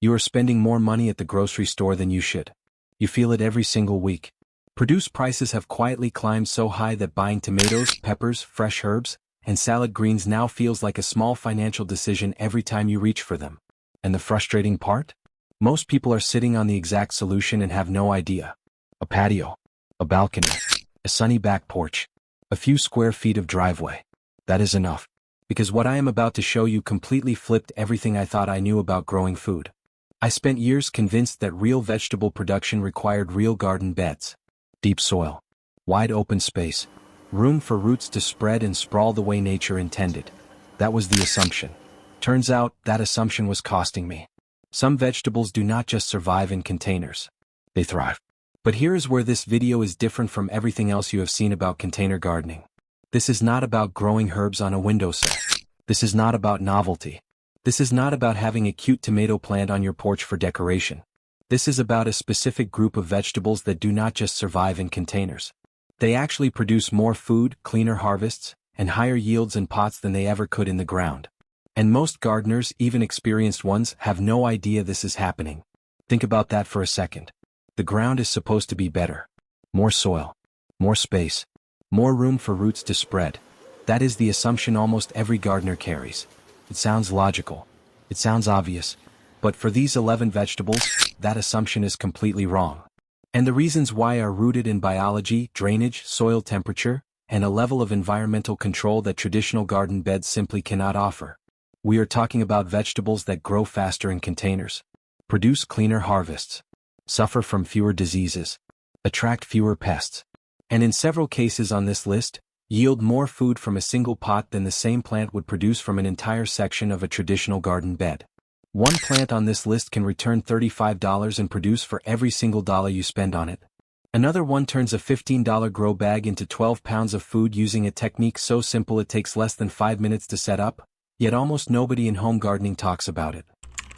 You are spending more money at the grocery store than you should. You feel it every single week. Produce prices have quietly climbed so high that buying tomatoes, peppers, fresh herbs, and salad greens now feels like a small financial decision every time you reach for them. And the frustrating part? Most people are sitting on the exact solution and have no idea. A patio, a balcony, a sunny back porch, a few square feet of driveway. That is enough. Because what I am about to show you completely flipped everything I thought I knew about growing food. I spent years convinced that real vegetable production required real garden beds. Deep soil, wide open space, room for roots to spread and sprawl the way nature intended. That was the assumption. Turns out, that assumption was costing me. Some vegetables do not just survive in containers. They thrive. But here is where this video is different from everything else you have seen about container gardening. This is not about growing herbs on a windowsill. This is not about novelty. This is not about having a cute tomato plant on your porch for decoration. This is about a specific group of vegetables that do not just survive in containers. They actually produce more food, cleaner harvests, and higher yields in pots than they ever could in the ground. And most gardeners, even experienced ones, have no idea this is happening. Think about that for a second. The ground is supposed to be better. More soil. More space. More room for roots to spread. That is the assumption almost every gardener carries. It sounds logical. It sounds obvious. But for these 11 vegetables, that assumption is completely wrong. And the reasons why are rooted in biology, drainage, soil temperature, and a level of environmental control that traditional garden beds simply cannot offer. We are talking about vegetables that grow faster in containers, produce cleaner harvests, suffer from fewer diseases, attract fewer pests, and in several cases on this list, yield more food from a single pot than the same plant would produce from an entire section of a traditional garden bed. One plant on this list can return $35 and produce for every single dollar you spend on it. Another one turns a $15 grow bag into 12 pounds of food using a technique so simple it takes less than 5 minutes to set up, yet almost nobody in home gardening talks about it.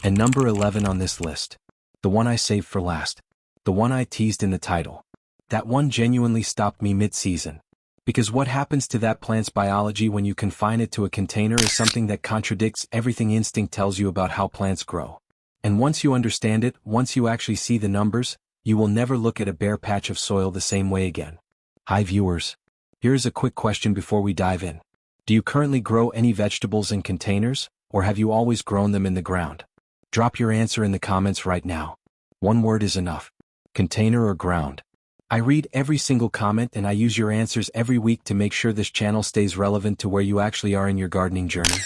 And number 11 on this list. The one I saved for last. The one I teased in the title. That one genuinely stopped me mid-season. Because what happens to that plant's biology when you confine it to a container is something that contradicts everything instinct tells you about how plants grow. And once you understand it, once you actually see the numbers, you will never look at a bare patch of soil the same way again. Hi viewers. Here's a quick question before we dive in. Do you currently grow any vegetables in containers, or have you always grown them in the ground? Drop your answer in the comments right now. One word is enough. Container or ground. I read every single comment and I use your answers every week to make sure this channel stays relevant to where you actually are in your gardening journey.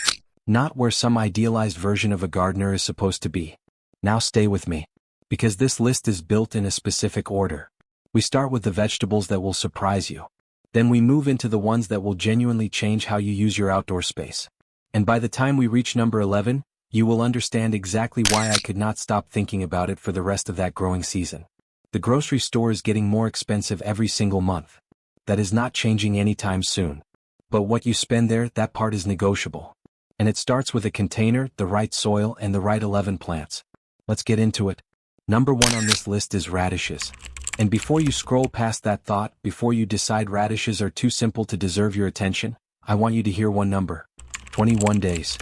Not where some idealized version of a gardener is supposed to be. Now stay with me. Because this list is built in a specific order. We start with the vegetables that will surprise you. Then we move into the ones that will genuinely change how you use your outdoor space. And by the time we reach number 11, you will understand exactly why I could not stop thinking about it for the rest of that growing season. The grocery store is getting more expensive every single month. That is not changing anytime soon. But what you spend there, that part is negotiable. And it starts with a container, the right soil, and the right 11 plants. Let's get into it. Number 1 on this list is radishes. And before you scroll past that thought, before you decide radishes are too simple to deserve your attention, I want you to hear one number. 21 days.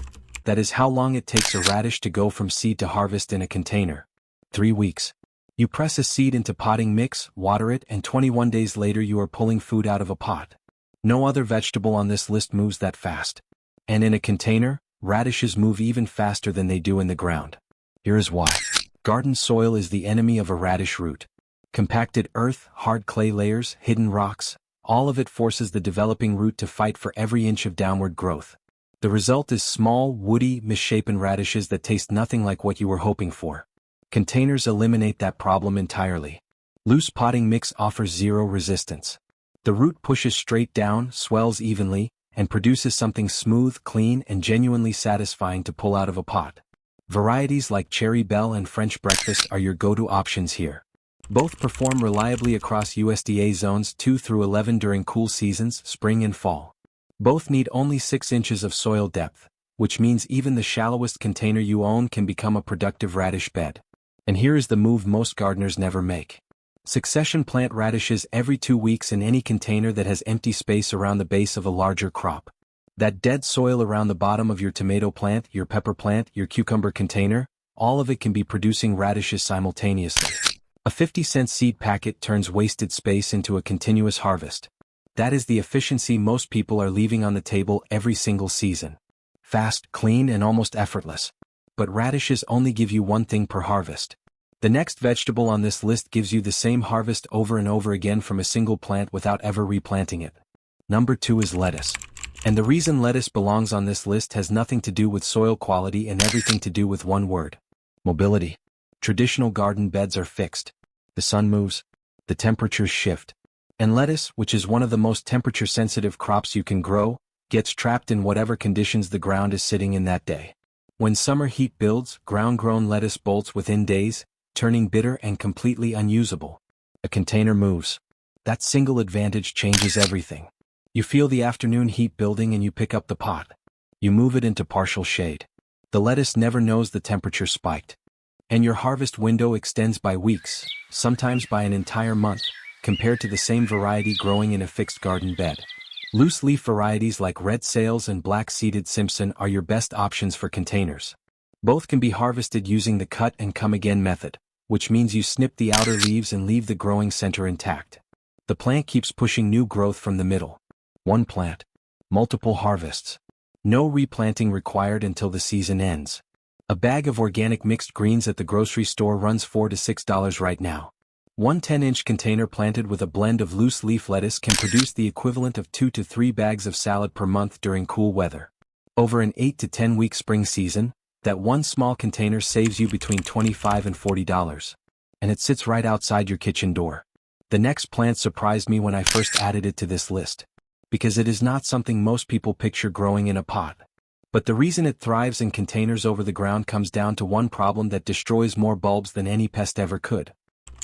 That is how long it takes a radish to go from seed to harvest in a container. 3 weeks. You press a seed into potting mix, water it, and 21 days later you are pulling food out of a pot. No other vegetable on this list moves that fast. And in a container, radishes move even faster than they do in the ground. Here is why. Garden soil is the enemy of a radish root. Compacted earth, hard clay layers, hidden rocks, all of it forces the developing root to fight for every inch of downward growth. The result is small, woody, misshapen radishes that taste nothing like what you were hoping for. Containers eliminate that problem entirely. Loose potting mix offers zero resistance. The root pushes straight down, swells evenly, and produces something smooth, clean, and genuinely satisfying to pull out of a pot. Varieties like Cherry Belle and French Breakfast are your go-to options here. Both perform reliably across USDA zones 2 through 11 during cool seasons, spring and fall. Both need only 6 inches of soil depth, which means even the shallowest container you own can become a productive radish bed. And here is the move most gardeners never make. Succession plant radishes every 2 weeks in any container that has empty space around the base of a larger crop. That dead soil around the bottom of your tomato plant, your pepper plant, your cucumber container, all of it can be producing radishes simultaneously. A 50-cent seed packet turns wasted space into a continuous harvest. That is the efficiency most people are leaving on the table every single season. Fast, clean, and almost effortless. But radishes only give you one thing per harvest. The next vegetable on this list gives you the same harvest over and over again from a single plant without ever replanting it. Number 2 is lettuce. And the reason lettuce belongs on this list has nothing to do with soil quality and everything to do with one word: mobility. Traditional garden beds are fixed. The sun moves, the temperatures shift. And lettuce, which is one of the most temperature-sensitive crops you can grow, gets trapped in whatever conditions the ground is sitting in that day. When summer heat builds, ground-grown lettuce bolts within days, turning bitter and completely unusable. A container moves. That single advantage changes everything. You feel the afternoon heat building and you pick up the pot. You move it into partial shade. The lettuce never knows the temperature spiked. And your harvest window extends by weeks, sometimes by an entire month, compared to the same variety growing in a fixed garden bed. Loose leaf varieties like red sales and black-seeded Simpson are your best options for containers. Both can be harvested using the cut and come again method, which means you snip the outer leaves and leave the growing center intact. The plant keeps pushing new growth from the middle. One plant, multiple harvests. No replanting required until the season ends. A bag of organic mixed greens at the grocery store runs $4 to $6 right now. One 10-inch container planted with a blend of loose leaf lettuce can produce the equivalent of 2 to 3 bags of salad per month during cool weather. Over an 8 to 10-week spring season, that one small container saves you between $25 and $40. And it sits right outside your kitchen door. The next plant surprised me when I first added it to this list, because it is not something most people picture growing in a pot. But the reason it thrives in containers over the ground comes down to one problem that destroys more bulbs than any pest ever could.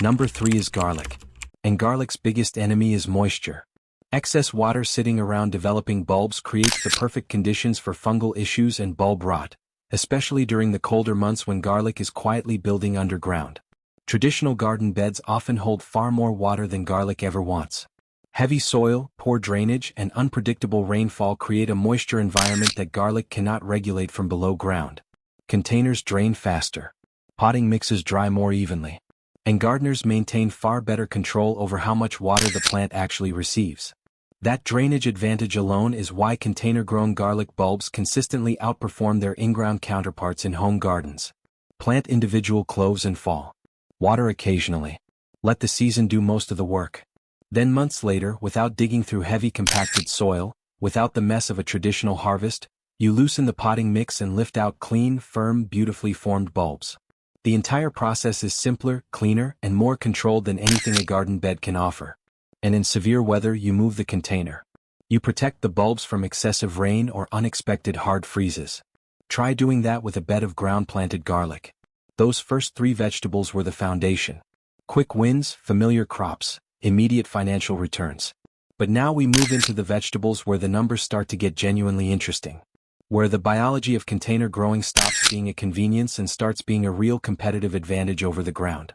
Number 3 is garlic. And garlic's biggest enemy is moisture. Excess water sitting around developing bulbs creates the perfect conditions for fungal issues and bulb rot, especially during the colder months when garlic is quietly building underground. Traditional garden beds often hold far more water than garlic ever wants. Heavy soil, poor drainage, and unpredictable rainfall create a moisture environment that garlic cannot regulate from below ground. Containers drain faster. Potting mixes dry more evenly. And gardeners maintain far better control over how much water the plant actually receives. That drainage advantage alone is why container-grown garlic bulbs consistently outperform their in-ground counterparts in home gardens. Plant individual cloves in fall. Water occasionally. Let the season do most of the work. Then months later, without digging through heavy compacted soil, without the mess of a traditional harvest, you loosen the potting mix and lift out clean, firm, beautifully formed bulbs. The entire process is simpler, cleaner, and more controlled than anything a garden bed can offer. And in severe weather, you move the container. You protect the bulbs from excessive rain or unexpected hard freezes. Try doing that with a bed of ground-planted garlic. Those first 3 vegetables were the foundation. Quick wins, familiar crops, immediate financial returns. But now we move into the vegetables where the numbers start to get genuinely interesting. Where the biology of container growing stops being a convenience and starts being a real competitive advantage over the ground.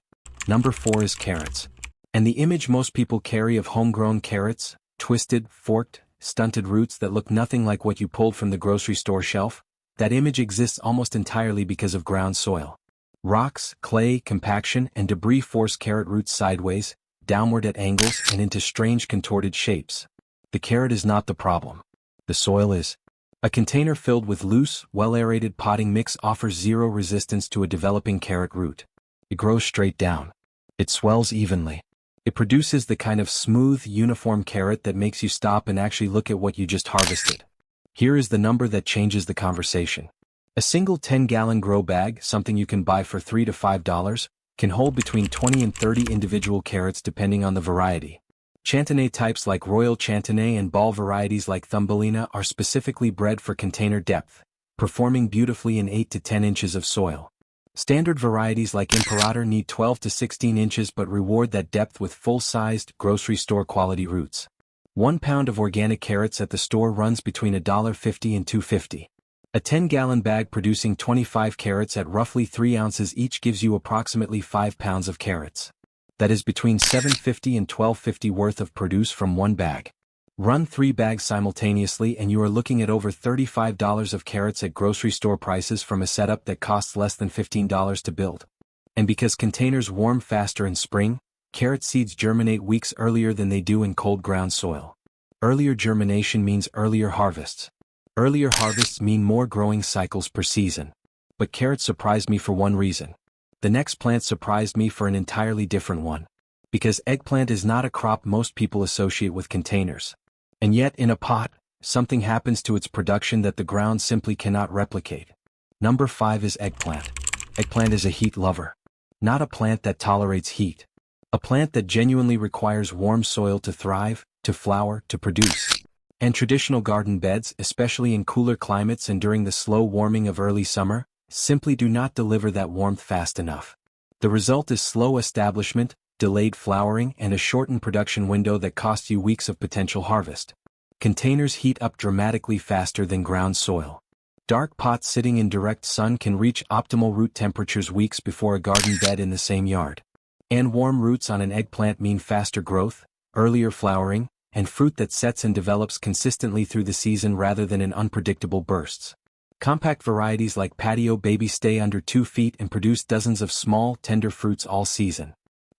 Number 4 is carrots. And the image most people carry of homegrown carrots, twisted, forked, stunted roots that look nothing like what you pulled from the grocery store shelf, that image exists almost entirely because of ground soil. Rocks, clay, compaction, and debris force carrot roots sideways, downward at angles, and into strange contorted shapes. The carrot is not the problem. The soil is. A container filled with loose, well-aerated potting mix offers zero resistance to a developing carrot root. It grows straight down. It swells evenly. It produces the kind of smooth, uniform carrot that makes you stop and actually look at what you just harvested. Here is the number that changes the conversation. A single 10-gallon grow bag, something you can buy for $3 to $5, can hold between 20 and 30 individual carrots depending on the variety. Chantenay types like Royal Chantenay and ball varieties like Thumbelina are specifically bred for container depth, performing beautifully in 8 to 10 inches of soil. Standard varieties like Imperator need 12 to 16 inches but reward that depth with full-sized, grocery store quality roots. 1 pound of organic carrots at the store runs between $1.50 and $2.50. A 10-gallon bag producing 25 carrots at roughly 3 ounces each gives you approximately 5 pounds of carrots. That is between $7.50 and $12.50 worth of produce from one bag. Run 3 bags simultaneously and you are looking at over $35 of carrots at grocery store prices from a setup that costs less than $15 to build. And because containers warm faster in spring, carrot seeds germinate weeks earlier than they do in cold ground soil. Earlier germination means earlier harvests. Earlier harvests mean more growing cycles per season. But carrots surprised me for one reason. The next plant surprised me for an entirely different one. Because eggplant is not a crop most people associate with containers. And yet in a pot, something happens to its production that the ground simply cannot replicate. Number 5 is eggplant. Eggplant is a heat lover. Not a plant that tolerates heat. A plant that genuinely requires warm soil to thrive, to flower, to produce. And traditional garden beds, especially in cooler climates and during the slow warming of early summer, simply do not deliver that warmth fast enough. The result is slow establishment, delayed flowering, and a shortened production window that costs you weeks of potential harvest. Containers heat up dramatically faster than ground soil. Dark pots sitting in direct sun can reach optimal root temperatures weeks before a garden bed in the same yard. And warm roots on an eggplant mean faster growth, earlier flowering, and fruit that sets and develops consistently through the season rather than in unpredictable bursts. Compact varieties like Patio baby stay under 2 feet and produce dozens of small, tender fruits all season.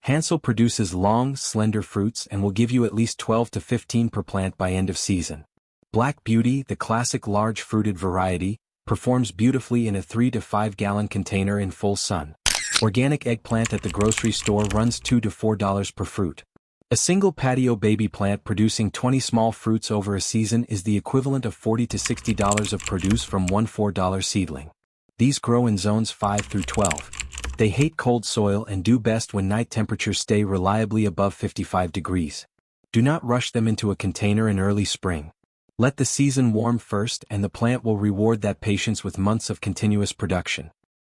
Hansel produces long, slender fruits and will give you at least 12 to 15 per plant by end of season. Black Beauty, the classic large-fruited variety, performs beautifully in a 3 to 5 gallon container in full sun. Organic eggplant at the grocery store runs $2 to $4 per fruit. A single Patio baby plant producing 20 small fruits over a season is the equivalent of $40 to $60 of produce from one $4 seedling. These grow in zones 5 through 12. They hate cold soil and do best when night temperatures stay reliably above 55 degrees. Do not rush them into a container in early spring. Let the season warm first and the plant will reward that patience with months of continuous production.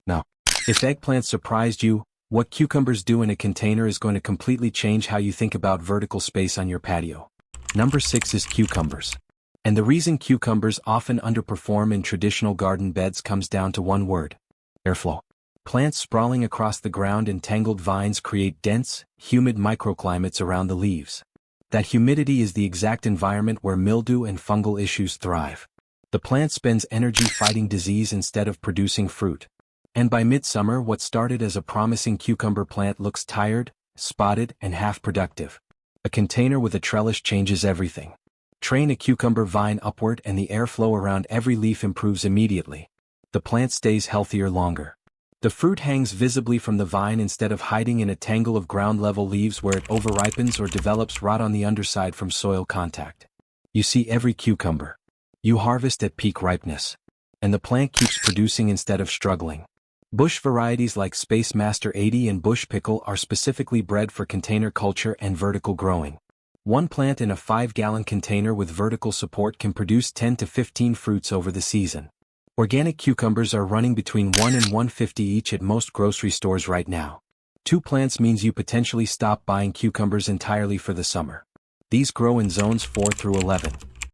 Now, if eggplant surprised you, what cucumbers do in a container is going to completely change how you think about vertical space on your patio. Number 6 is cucumbers. And the reason cucumbers often underperform in traditional garden beds comes down to one word: airflow. Plants sprawling across the ground in tangled vines create dense, humid microclimates around the leaves. That humidity is the exact environment where mildew and fungal issues thrive. The plant spends energy fighting disease instead of producing fruit. And by midsummer, what started as a promising cucumber plant looks tired, spotted, and half-productive. A container with a trellis changes everything. Train a cucumber vine upward and the airflow around every leaf improves immediately. The plant stays healthier longer. The fruit hangs visibly from the vine instead of hiding in a tangle of ground-level leaves where it overripens or develops rot on the underside from soil contact. You see every cucumber. You harvest at peak ripeness. And the plant keeps producing instead of struggling. Bush varieties like Space Master 80 and Bush Pickle are specifically bred for container culture and vertical growing. One plant in a 5-gallon container with vertical support can produce 10 to 15 fruits over the season. Organic cucumbers are running between $1 and $1.50 each at most grocery stores right now. 2 plants means you potentially stop buying cucumbers entirely for the summer. These grow in zones 4 through 11.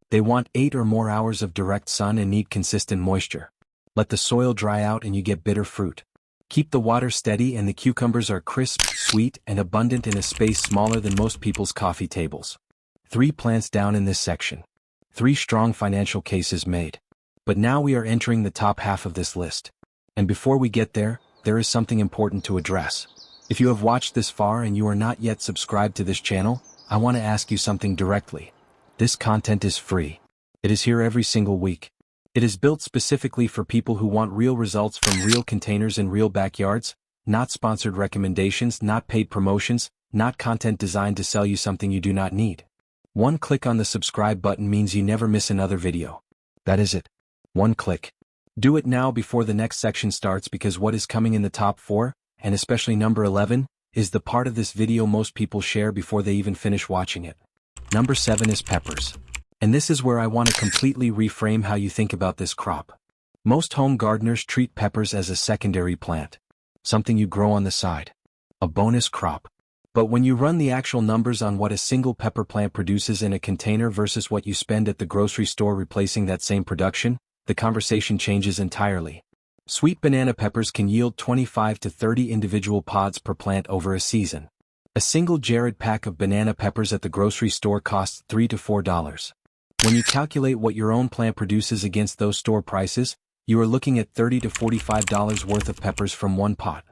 They want 8 or more hours of direct sun and need consistent moisture. Let the soil dry out and you get bitter fruit. Keep the water steady and the cucumbers are crisp, sweet, and abundant in a space smaller than most people's coffee tables. 3 plants down in this section. 3 strong financial cases made. But now we are entering the top half of this list. And before we get there, there is something important to address. If you have watched this far and you are not yet subscribed to this channel, I want to ask you something directly. This content is free. It is here every single week. It is built specifically for people who want real results from real containers in real backyards, not sponsored recommendations, not paid promotions, not content designed to sell you something you do not need. One click on the subscribe button means you never miss another video. That is it. One click. Do it now before the next section starts because what is coming in the top 4, and especially number 11, is the part of this video most people share before they even finish watching it. Number 7 is peppers. And this is where I want to completely reframe how you think about this crop. Most home gardeners treat peppers as a secondary plant. Something you grow on the side. A bonus crop. But when you run the actual numbers on what a single pepper plant produces in a container versus what you spend at the grocery store replacing that same production, the conversation changes entirely. Sweet banana peppers can yield 25 to 30 individual pods per plant over a season. A single Jared pack of banana peppers at the grocery store costs $3 to $4. When you calculate what your own plant produces against those store prices, you are looking at $30 to $45 worth of peppers from one pot.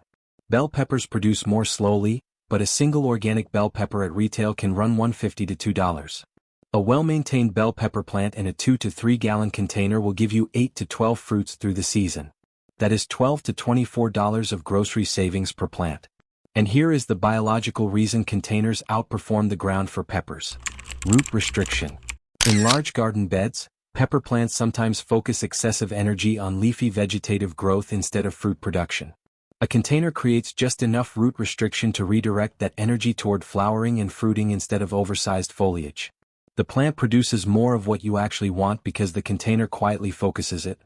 Bell peppers produce more slowly, but a single organic bell pepper at retail can run $1.50 to $2. A well-maintained bell pepper plant in a 2 to 3 gallon container will give you 8 to 12 fruits through the season. That is $12 to $24 of grocery savings per plant. And here is the biological reason containers outperform the ground for peppers. Root restriction. In large garden beds, pepper plants sometimes focus excessive energy on leafy vegetative growth instead of fruit production. A container creates just enough root restriction to redirect that energy toward flowering and fruiting instead of oversized foliage. The plant produces more of what you actually want because the container quietly focuses it.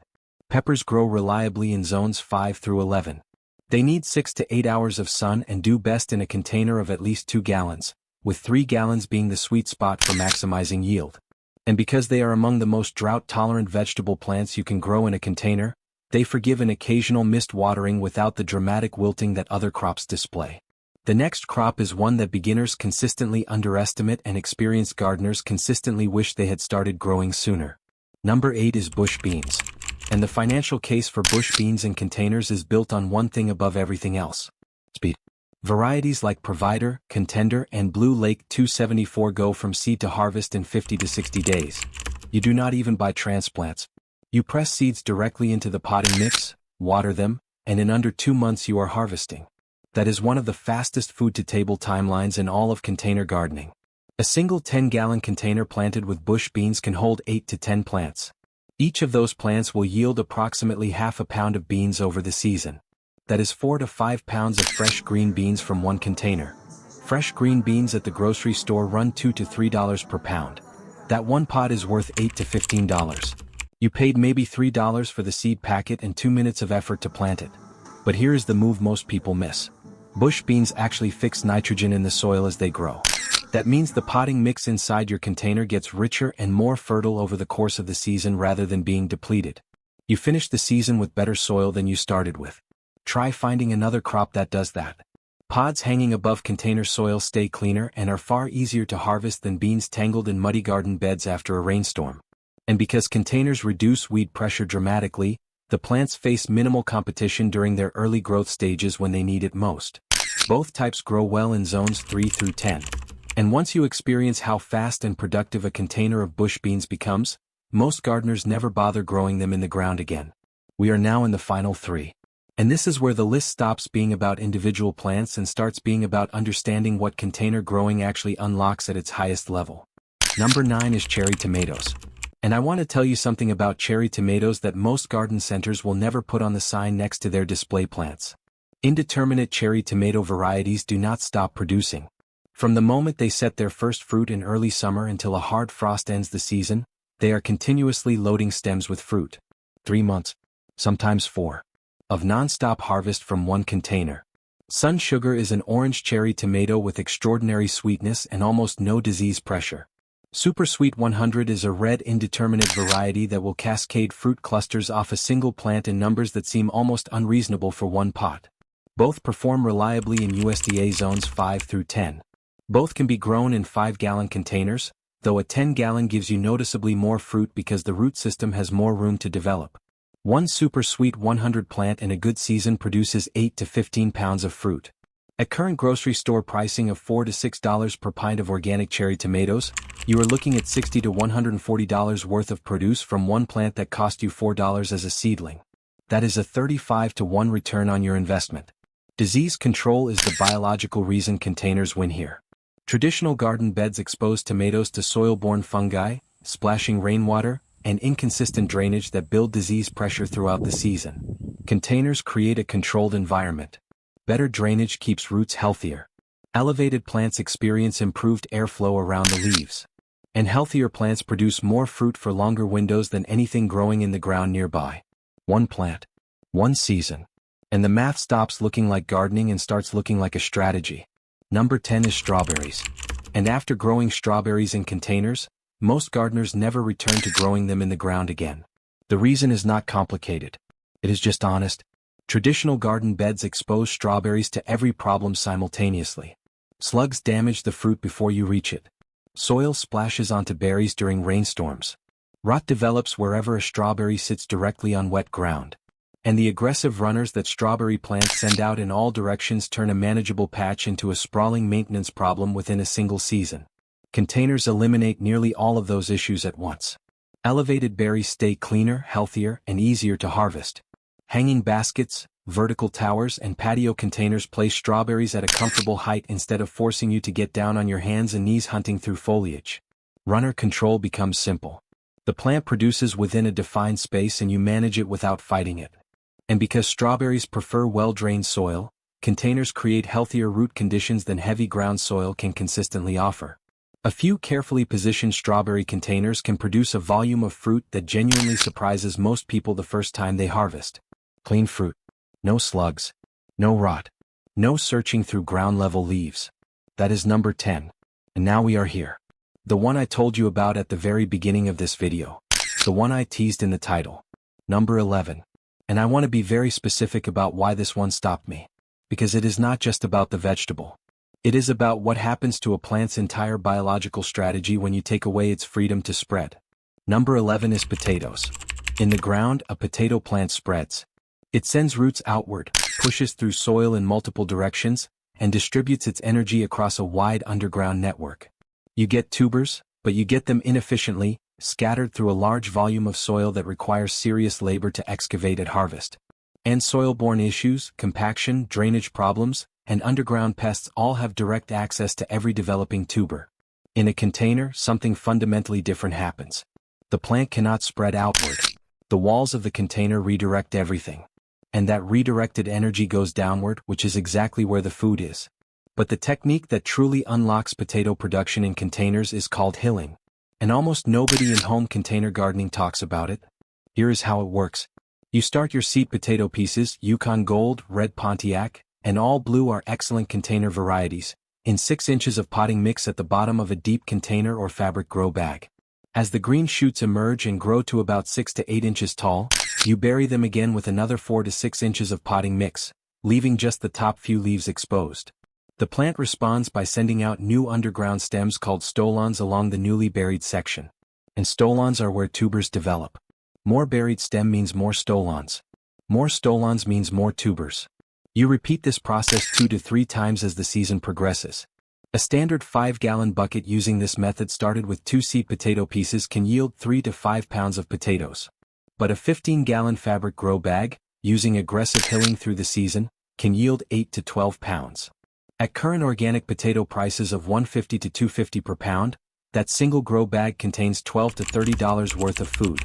Peppers grow reliably in zones 5 through 11. They need 6 to 8 hours of sun and do best in a container of at least 2 gallons, with 3 gallons being the sweet spot for maximizing yield. And because they are among the most drought-tolerant vegetable plants you can grow in a container, they forgive an occasional missed watering without the dramatic wilting that other crops display. The next crop is one that beginners consistently underestimate and experienced gardeners consistently wish they had started growing sooner. Number 8 is bush beans. And the financial case for bush beans in containers is built on one thing above everything else: speed. Varieties like Provider, Contender, and Blue Lake 274 go from seed to harvest in 50 to 60 days. You do not even buy transplants. You press seeds directly into the potting mix, water them, and in under 2 months you are harvesting. That is one of the fastest food-to-table timelines in all of container gardening. A single 10-gallon container planted with bush beans can hold 8 to 10 plants. Each of those plants will yield approximately half a pound of beans over the season. That is 4 to 5 pounds of fresh green beans from one container. Fresh green beans at the grocery store run $2 to $3 per pound. That one pot is worth $8 to $15. You paid maybe $3 for the seed packet and 2 minutes of effort to plant it. But here is the move most people miss. Bush beans actually fix nitrogen in the soil as they grow. That means the potting mix inside your container gets richer and more fertile over the course of the season rather than being depleted. You finish the season with better soil than you started with. Try finding another crop that does that. Pods hanging above container soil stay cleaner and are far easier to harvest than beans tangled in muddy garden beds after a rainstorm. And because containers reduce weed pressure dramatically, the plants face minimal competition during their early growth stages when they need it most. Both types grow well in zones 3 through 10. And once you experience how fast and productive a container of bush beans becomes, most gardeners never bother growing them in the ground again. We are now in the final 3. And this is where the list stops being about individual plants and starts being about understanding what container growing actually unlocks at its highest level. Number 9 is cherry tomatoes. And I want to tell you something about cherry tomatoes that most garden centers will never put on the sign next to their display plants. Indeterminate cherry tomato varieties do not stop producing. From the moment they set their first fruit in early summer until a hard frost ends the season, they are continuously loading stems with fruit. 3 months, sometimes 4, of non-stop harvest from one container. Sun Sugar is an orange cherry tomato with extraordinary sweetness and almost no disease pressure. Super Sweet 100 is a red indeterminate variety that will cascade fruit clusters off a single plant in numbers that seem almost unreasonable for one pot. Both perform reliably in USDA zones 5 through 10. Both can be grown in 5-gallon containers, though a 10-gallon gives you noticeably more fruit because the root system has more room to develop. One Super Sweet 100 plant in a good season produces 8 to 15 pounds of fruit. At current grocery store pricing of $4 to $6 per pint of organic cherry tomatoes, you are looking at $60 to $140 worth of produce from one plant that cost you $4 as a seedling. That is a 35 to 1 return on your investment. Disease control is the biological reason containers win here. Traditional garden beds expose tomatoes to soil-borne fungi, splashing rainwater, and inconsistent drainage that build disease pressure throughout the season. Containers create a controlled environment. Better drainage keeps roots healthier. Elevated plants experience improved airflow around the leaves. And healthier plants produce more fruit for longer windows than anything growing in the ground nearby. One plant, one season. And the math stops looking like gardening and starts looking like a strategy. Number 10 is strawberries. And after growing strawberries in containers, most gardeners never return to growing them in the ground again. The reason is not complicated. It is just honest. Traditional garden beds expose strawberries to every problem simultaneously. Slugs damage the fruit before you reach it. Soil splashes onto berries during rainstorms. Rot develops wherever a strawberry sits directly on wet ground. And the aggressive runners that strawberry plants send out in all directions turn a manageable patch into a sprawling maintenance problem within a single season. Containers eliminate nearly all of those issues at once. Elevated berries stay cleaner, healthier, and easier to harvest. Hanging baskets, vertical towers, and patio containers place strawberries at a comfortable height instead of forcing you to get down on your hands and knees hunting through foliage. Runner control becomes simple. The plant produces within a defined space and you manage it without fighting it. And because strawberries prefer well-drained soil, containers create healthier root conditions than heavy ground soil can consistently offer. A few carefully positioned strawberry containers can produce a volume of fruit that genuinely surprises most people the first time they harvest. Clean fruit. No slugs. No rot. No searching through ground-level leaves. That is number 10. And now we are here. The one I told you about at the very beginning of this video. The one I teased in the title. Number 11. And I want to be very specific about why this one stopped me. Because it is not just about the vegetable. It is about what happens to a plant's entire biological strategy when you take away its freedom to spread. Number 11 is potatoes. In the ground, a potato plant spreads. It sends roots outward, pushes through soil in multiple directions, and distributes its energy across a wide underground network. You get tubers, but you get them inefficiently, scattered through a large volume of soil that requires serious labor to excavate at harvest. And soil-borne issues, compaction, drainage problems, and underground pests all have direct access to every developing tuber. In a container, something fundamentally different happens. The plant cannot spread outward. The walls of the container redirect everything. And that redirected energy goes downward, which is exactly where the food is. But the technique that truly unlocks potato production in containers is called hilling. And almost nobody in home container gardening talks about it. Here is how it works. You start your seed potato pieces, Yukon Gold, Red Pontiac, and All Blue are excellent container varieties, in 6 inches of potting mix at the bottom of a deep container or fabric grow bag. As the green shoots emerge and grow to about 6 to 8 inches tall, you bury them again with another 4 to 6 inches of potting mix, leaving just the top few leaves exposed. The plant responds by sending out new underground stems called stolons along the newly buried section. And stolons are where tubers develop. More buried stem means more stolons. More stolons means more tubers. You repeat this process 2 to 3 times as the season progresses. A standard 5-gallon bucket using this method started with 2 seed potato pieces can yield 3 to 5 pounds of potatoes. But a 15-gallon fabric grow bag, using aggressive hilling through the season, can yield 8 to 12 pounds. At current organic potato prices of $150 to $250 per pound, that single grow bag contains $12 to $30 worth of food.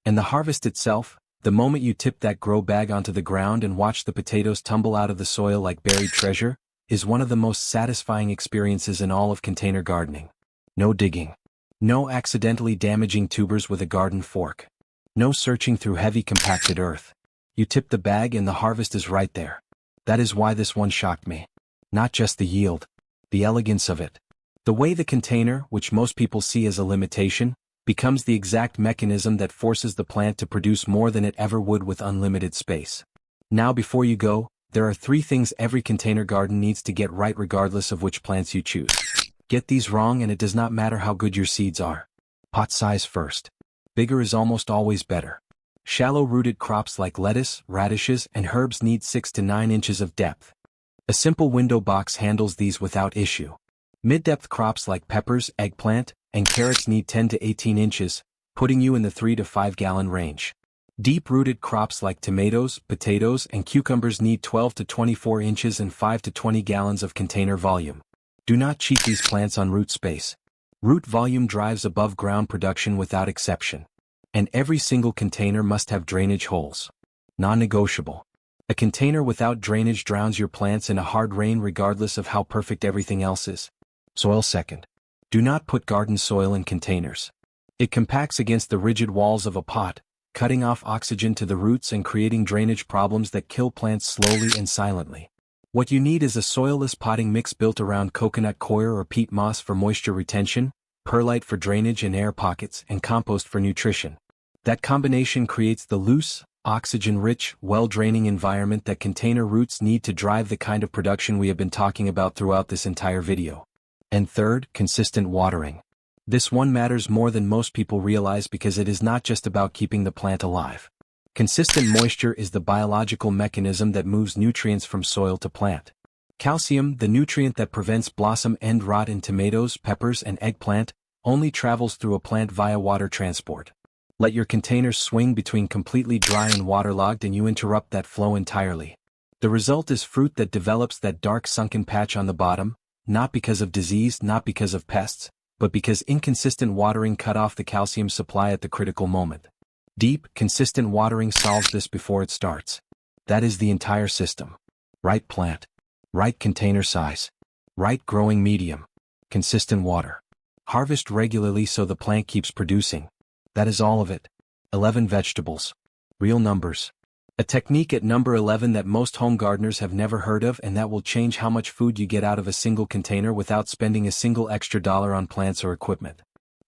And the harvest itself, the moment you tip that grow bag onto the ground and watch the potatoes tumble out of the soil like buried treasure, is one of the most satisfying experiences in all of container gardening. No digging. No accidentally damaging tubers with a garden fork. No searching through heavy compacted earth. You tip the bag and the harvest is right there. That is why this one shocked me. Not just the yield, the elegance of it. The way the container, which most people see as a limitation, becomes the exact mechanism that forces the plant to produce more than it ever would with unlimited space. Now before you go, there are 3 things every container garden needs to get right regardless of which plants you choose. Get these wrong and it does not matter how good your seeds are. Pot size first. Bigger is almost always better. Shallow-rooted crops like lettuce, radishes, and herbs need 6 to 9 inches of depth. A simple window box handles these without issue. Mid-depth crops like peppers, eggplant, and carrots need 10 to 18 inches, putting you in the 3 to 5 gallon range. Deep-rooted crops like tomatoes, potatoes, and cucumbers need 12 to 24 inches and 5 to 20 gallons of container volume. Do not cheat these plants on root space. Root volume drives above ground production without exception. And every single container must have drainage holes. Non-negotiable. A container without drainage drowns your plants in a hard rain regardless of how perfect everything else is. Soil second. Do not put garden soil in containers. It compacts against the rigid walls of a pot, cutting off oxygen to the roots and creating drainage problems that kill plants slowly and silently. What you need is a soilless potting mix built around coconut coir or peat moss for moisture retention, perlite for drainage and air pockets, and compost for nutrition. That combination creates the loose, oxygen-rich, well-draining environment that container roots need to drive the kind of production we have been talking about throughout this entire video. And third, consistent watering. This one matters more than most people realize because it is not just about keeping the plant alive. Consistent moisture is the biological mechanism that moves nutrients from soil to plant. Calcium, the nutrient that prevents blossom end rot in tomatoes, peppers, and eggplant, only travels through a plant via water transport. Let your containers swing between completely dry and waterlogged and you interrupt that flow entirely. The result is fruit that develops that dark sunken patch on the bottom, not because of disease, not because of pests, but because inconsistent watering cut off the calcium supply at the critical moment. Deep, consistent watering solves this before it starts. That is the entire system. Right plant. Right container size. Right growing medium. Consistent water. Harvest regularly so the plant keeps producing. That is all of it. 11 vegetables. Real numbers. A technique at number 11 that most home gardeners have never heard of and that will change how much food you get out of a single container without spending a single extra dollar on plants or equipment.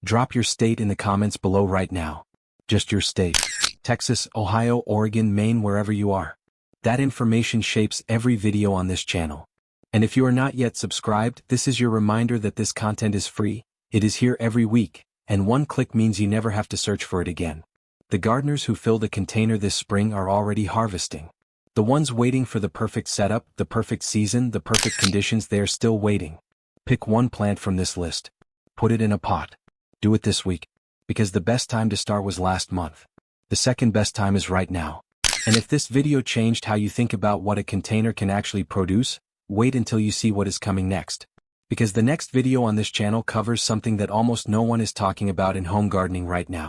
Drop your state in the comments below right now. Just your state. Texas, Ohio, Oregon, Maine, wherever you are. That information shapes every video on this channel. And if you are not yet subscribed, this is your reminder that this content is free. It is here every week, and one click means you never have to search for it again. The gardeners who filled a container this spring are already harvesting. The ones waiting for the perfect setup, the perfect season, the perfect conditions, they are still waiting. Pick one plant from this list. Put it in a pot. Do it this week. Because the best time to start was last month. The second best time is right now. And if this video changed how you think about what a container can actually produce, wait until you see what is coming next. Because the next video on this channel covers something that almost no one is talking about in home gardening right now.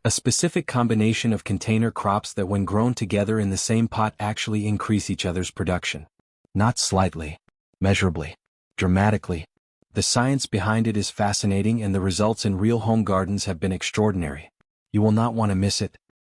A specific combination of container crops that when grown together in the same pot actually increase each other's production. Not slightly. Measurably. Dramatically. The science behind it is fascinating and the results in real home gardens have been extraordinary. You will not want to miss it.